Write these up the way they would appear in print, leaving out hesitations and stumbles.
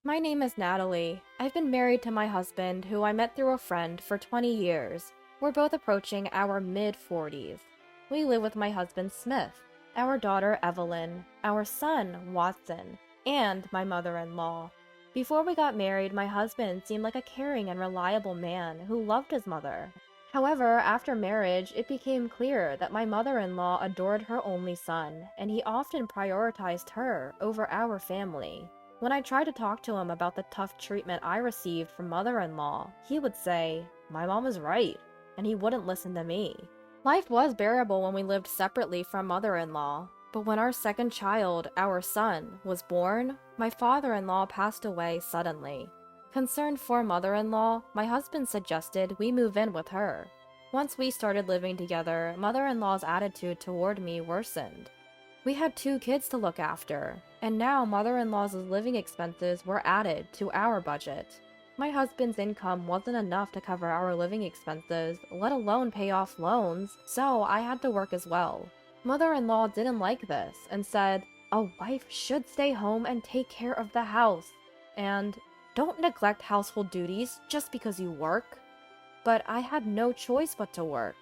My name is Natalie. I've been married to my husband, who I met through a friend, for 20 years. We're both approaching our mid-40s. We live with my husband Smith, our daughter Evelyn, our son Watson, and my mother-in-law. Before we got married, my husband seemed like a caring and reliable man who loved his mother. However, after marriage, it became clear that my mother-in-law adored her only son, and he often prioritized her over our family. When I tried to talk to him about the tough treatment I received from mother-in-law, he would say, "My mom is right," and he wouldn't listen to me. Life was bearable when we lived separately from mother-in-law, but when our second child, our son, was born, my father-in-law passed away suddenly. Concerned for mother-in-law, my husband suggested we move in with her. Once we started living together, mother-in-law's attitude toward me worsened. We had 2 kids to look after, and now mother-in-law's living expenses were added to our budget. My husband's income wasn't enough to cover our living expenses, let alone pay off loans, so I had to work as well. Mother-in-law didn't like this and said, "A wife should stay home and take care of the house," and "don't neglect household duties just because you work." But I had no choice but to work.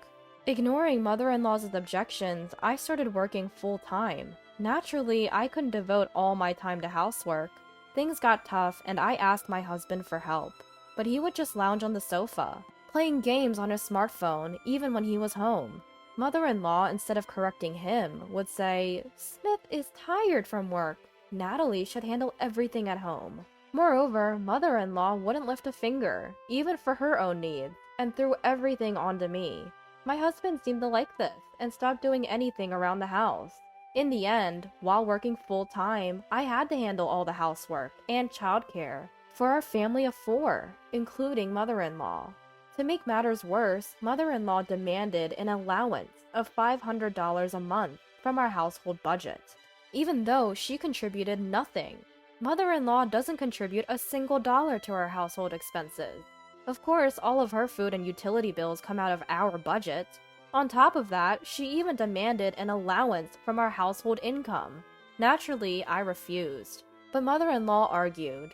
Ignoring mother-in-law's objections, I started working full-time. Naturally, I couldn't devote all my time to housework. Things got tough, and I asked my husband for help, but he would just lounge on the sofa, playing games on his smartphone even when he was home. Mother-in-law, instead of correcting him, would say, "Smith is tired from work. Natalie should handle everything at home." Moreover, mother-in-law wouldn't lift a finger, even for her own needs, and threw everything onto me. My husband seemed to like this, and stopped doing anything around the house. In the end, while working full-time, I had to handle all the housework and childcare for our family of 4, including mother-in-law. To make matters worse, mother-in-law demanded an allowance of $500 a month from our household budget, even though she contributed nothing. Mother-in-law doesn't contribute a single dollar to our household expenses. Of course, all of her food and utility bills come out of our budget. On top of that, she even demanded an allowance from our household income. Naturally, I refused, but mother-in-law argued,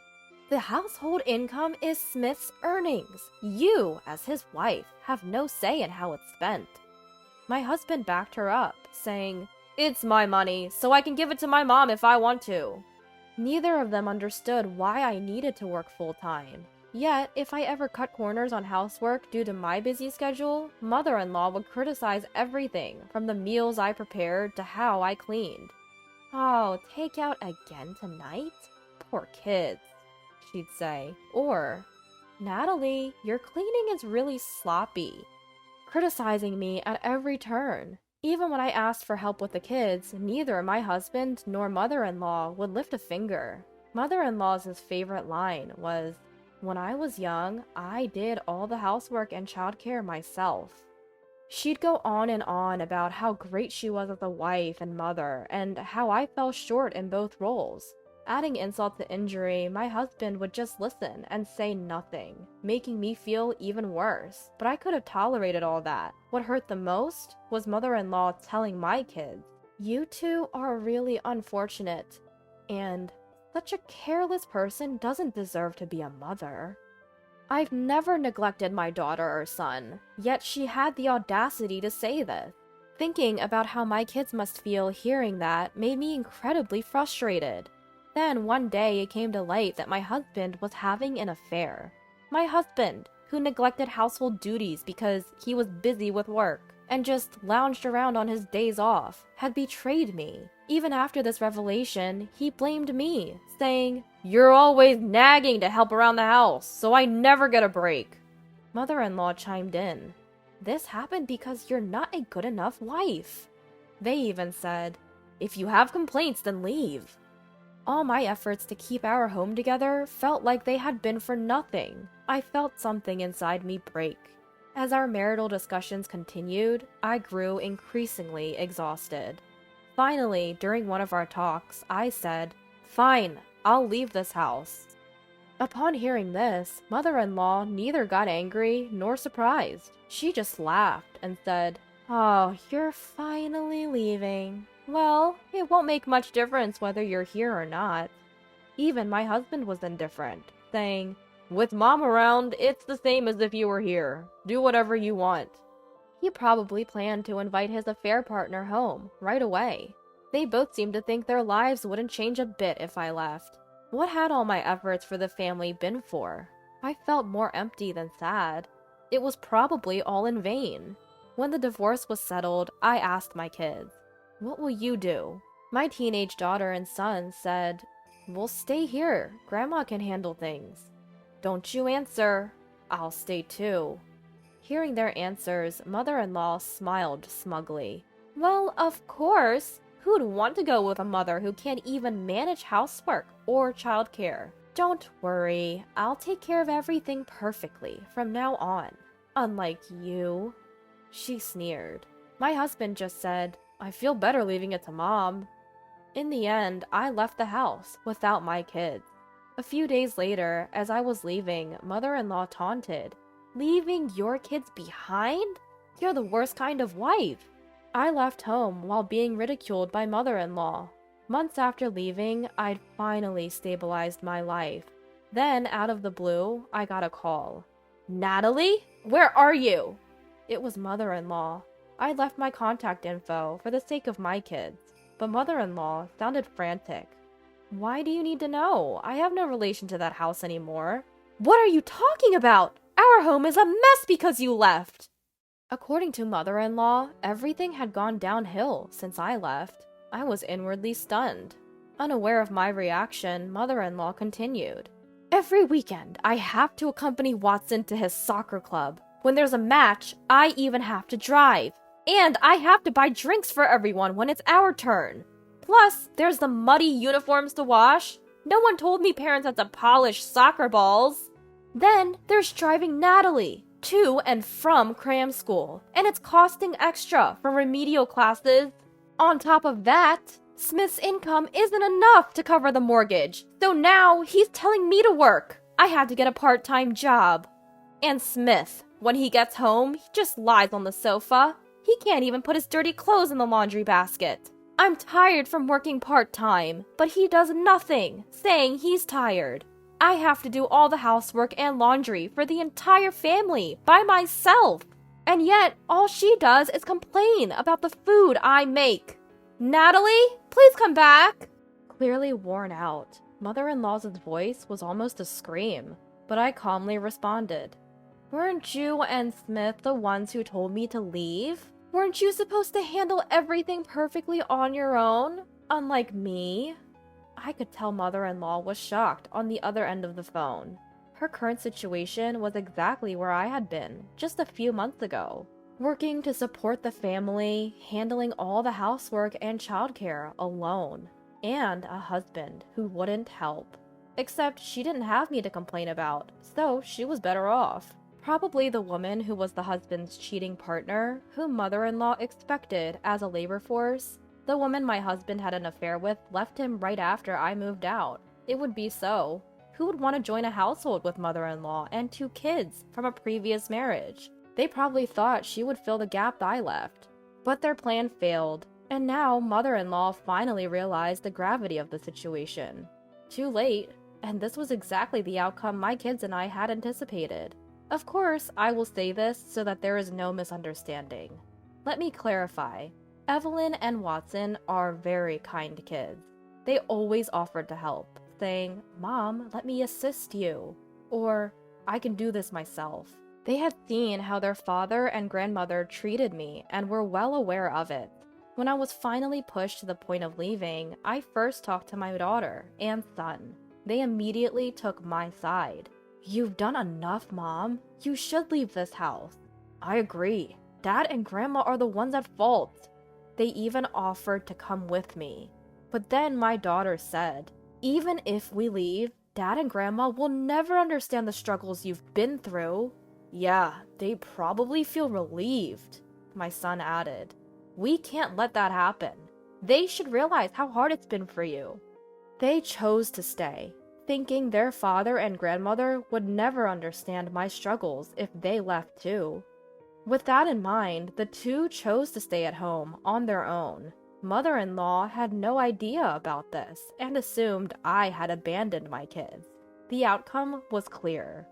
"The household income is Smith's earnings. You, as his wife, have no say in how it's spent." My husband backed her up, saying, "It's my money, so I can give it to my mom if I want to." Neither of them understood why I needed to work full-time. Yet, if I ever cut corners on housework due to my busy schedule, mother-in-law would criticize everything from the meals I prepared to how I cleaned. "Oh, take out again tonight? Poor kids," she'd say. Or, "Natalie, your cleaning is really sloppy," criticizing me at every turn. Even when I asked for help with the kids, neither my husband nor mother-in-law would lift a finger. Mother-in-law's favorite line was, "When I was young, I did all the housework and childcare myself." She'd go on and on about how great she was as a wife and mother, and how I fell short in both roles. Adding insult to injury, my husband would just listen and say nothing, making me feel even worse. But I could have tolerated all that. What hurt the most was mother-in-law telling my kids, "You two are really unfortunate," and "such a careless person doesn't deserve to be a mother." I've never neglected my daughter or son, yet she had the audacity to say this. Thinking about how my kids must feel hearing that made me incredibly frustrated. Then one day it came to light that my husband was having an affair. My husband, who neglected household duties because he was busy with work and just lounged around on his days off, had betrayed me. Even after this revelation, he blamed me, saying, "You're always nagging to help around the house, so I never get a break." Mother-in-law chimed in, "This happened because you're not a good enough wife." They even said, "If you have complaints, then leave." All my efforts to keep our home together felt like they had been for nothing. I felt something inside me break. As our marital discussions continued, I grew increasingly exhausted. Finally, during one of our talks, I said, "Fine, I'll leave this house." Upon hearing this, mother-in-law neither got angry nor surprised. She just laughed and said, "Oh, you're finally leaving. Well, it won't make much difference whether you're here or not." Even my husband was indifferent, saying, "With mom around, it's the same as if you were here. Do whatever you want." He probably planned to invite his affair partner home right away. They both seemed to think their lives wouldn't change a bit if I left. What had all my efforts for the family been for? I felt more empty than sad. It was probably all in vain. When the divorce was settled, I asked my kids, "What will you do?" My teenage daughter and son said, "We'll stay here. Grandma can handle things." "Don't you answer. I'll stay too." Hearing their answers, mother-in-law smiled smugly. "Well, of course. Who'd want to go with a mother who can't even manage housework or childcare? Don't worry, I'll take care of everything perfectly from now on. Unlike you." She sneered. My husband just said, "I feel better leaving it to mom." In the end, I left the house without my kids. A few days later, as I was leaving, mother-in-law taunted, "Leaving your kids behind? You're the worst kind of wife." I left home while being ridiculed by mother-in-law. Months after leaving, I'd finally stabilized my life. Then, out of the blue, I got a call. "Natalie? Where are you?" It was mother-in-law. I left my contact info for the sake of my kids, but mother-in-law sounded frantic. "Why do you need to know? I have no relation to that house anymore." "What are you talking about? Our home is a mess because you left!" According to mother-in-law, everything had gone downhill since I left. I was inwardly stunned. Unaware of my reaction, mother-in-law continued. "Every weekend, I have to accompany Watson to his soccer club. When there's a match, I even have to drive. And I have to buy drinks for everyone when it's our turn. Plus, there's the muddy uniforms to wash. No one told me parents had to polish soccer balls. Then there's driving Natalie to and from cram school, and it's costing extra for remedial classes. On top of that, Smith's income isn't enough to cover the mortgage, so now he's telling me to work. I had to get a part-time job. And Smith, when he gets home, he just lies on the sofa. He can't even put his dirty clothes in the laundry basket. I'm tired from working part-time, but he does nothing, saying he's tired. I have to do all the housework and laundry for the entire family by myself. And yet, all she does is complain about the food I make. Natalie, please come back." Clearly worn out, mother-in-law's voice was almost a scream, but I calmly responded. "Weren't you and Smith the ones who told me to leave? Weren't you supposed to handle everything perfectly on your own, unlike me?" I could tell mother-in-law was shocked on the other end of the phone. Her current situation was exactly where I had been just a few months ago, working to support the family, handling all the housework and childcare alone, and a husband who wouldn't help. Except she didn't have me to complain about, so she was better off. Probably the woman who was the husband's cheating partner, whom mother-in-law expected as a labor force. The woman my husband had an affair with left him right after I moved out. It would be so. Who would want to join a household with mother-in-law and 2 kids from a previous marriage? They probably thought she would fill the gap I left. But their plan failed, and now mother-in-law finally realized the gravity of the situation. Too late, and this was exactly the outcome my kids and I had anticipated. Of course, I will say this so that there is no misunderstanding. Let me clarify. Evelyn and Watson are very kind kids. They always offered to help, saying, "Mom, let me assist you," or "I can do this myself." They had seen how their father and grandmother treated me and were well aware of it. When I was finally pushed to the point of leaving, I first talked to my daughter and son. They immediately took my side. "You've done enough, Mom. You should leave this house." "I agree. Dad and Grandma are the ones at fault." They even offered to come with me. But then my daughter said, "Even if we leave, Dad and Grandma will never understand the struggles you've been through." "Yeah, they probably feel relieved," my son added. "We can't let that happen. They should realize how hard it's been for you." They chose to stay, thinking their father and grandmother would never understand my struggles if they left too. With that in mind, the 2 chose to stay at home on their own. Mother-in-law had no idea about this and assumed I had abandoned my kids. The outcome was clear.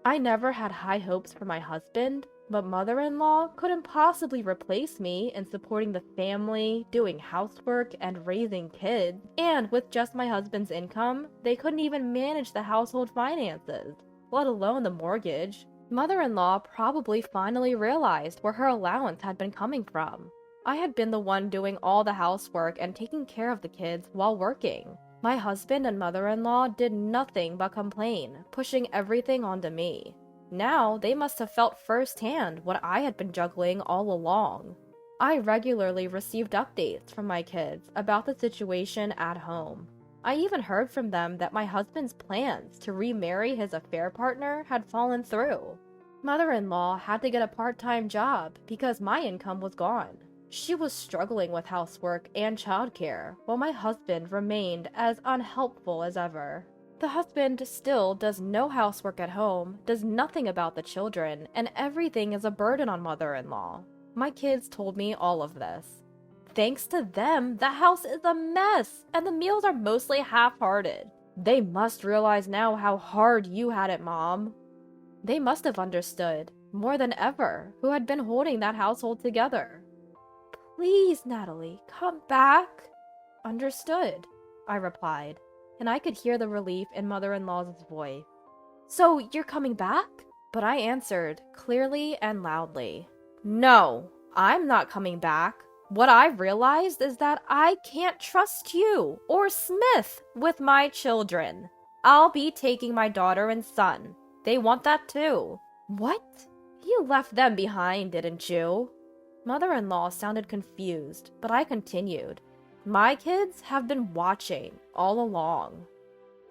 I never had high hopes for my husband, but mother-in-law couldn't possibly replace me in supporting the family, doing housework, and raising kids. And with just my husband's income, they couldn't even manage the household finances, let alone the mortgage. Mother-in-law probably finally realized where her allowance had been coming from. I had been the one doing all the housework and taking care of the kids while working. My husband and mother-in-law did nothing but complain, pushing everything onto me. Now, they must have felt firsthand what I had been juggling all along. I regularly received updates from my kids about the situation at home. I even heard from them that my husband's plans to remarry his affair partner had fallen through. Mother-in-law had to get a part-time job because my income was gone. She was struggling with housework and childcare, while my husband remained as unhelpful as ever. The husband still does no housework at home, does nothing about the children, and everything is a burden on mother-in-law. My kids told me all of this. Thanks to them, the house is a mess, and the meals are mostly half-hearted. They must realize now how hard you had it, Mom. They must have understood, more than ever, who had been holding that household together. Please, Natalie, come back. Understood, I replied, and I could hear the relief in mother-in-law's voice. So, you're coming back? But I answered, clearly and loudly, no, I'm not coming back. What I've realized is that I can't trust you or Smith with my children. I'll be taking my daughter and son. They want that too. What? You left them behind, didn't you? Mother-in-law sounded confused, but I continued. My kids have been watching all along.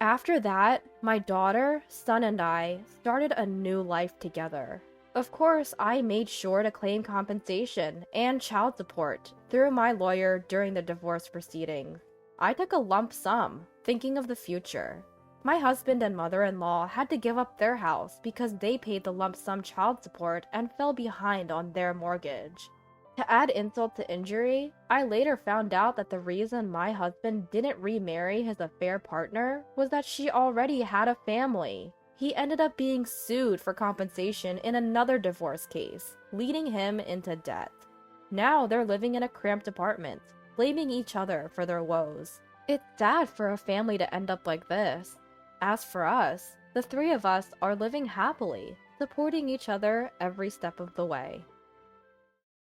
After that, my daughter, son, and I started a new life together. Of course, I made sure to claim compensation and child support through my lawyer during the divorce proceedings. I took a lump sum, thinking of the future. My husband and mother-in-law had to give up their house because they paid the lump sum child support and fell behind on their mortgage. To add insult to injury, I later found out that the reason my husband didn't remarry his affair partner was that she already had a family. He ended up being sued for compensation in another divorce case, leading him into debt. Now they're living in a cramped apartment, blaming each other for their woes. It's sad for a family to end up like this. As for us, the three of us are living happily, supporting each other every step of the way.